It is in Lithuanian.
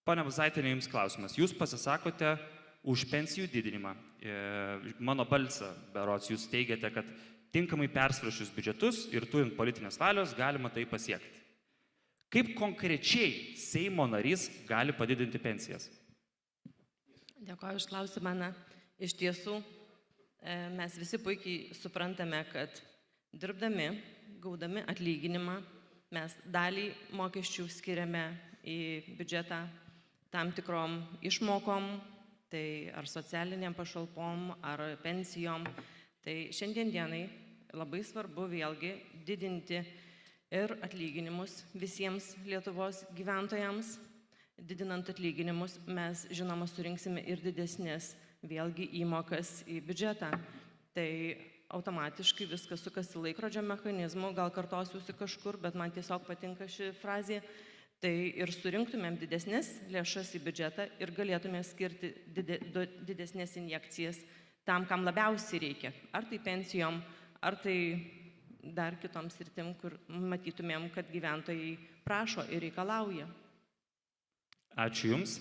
Pone Buzaitienė, jums klausimas. Jūs pasisakote už pensijų didinimą. Mano balsą, berods, jūs teigiate, kad tinkamai persvaršius biudžetus ir turint politinės valios galima tai pasiekti. Kaip konkrečiai Seimo narys gali padidinti pensijas? Dėkoju už klausimą. Iš tiesų, mes visi puikiai suprantame, kad dirbdami, gaudami atlyginimą, mes dalį mokesčių skiriame į biudžetą tam tikrom išmokom, tai ar socialiniam pašalpom, ar pensijom. Tai šiandien dienai labai svarbu vėlgi didinti ir atlyginimus visiems Lietuvos gyventojams. Didinant atlyginimus mes, žinoma, surinksime ir didesnės vėlgi įmokas į biudžetą. Tai automatiškai viskas sukasi laikrodžio mechanizmu, gal kartosiuosi kažkur, bet man tiesiog patinka ši frazė. Tai ir surinktumėm didesnės lėšas į biudžetą ir galėtume skirti didesnės injekcijas tam, kam labiausiai reikia. Ar tai pensijom, ar tai dar kitom sritim, kur matytumėm, kad gyventojai prašo ir reikalauja. Ačiū Jums.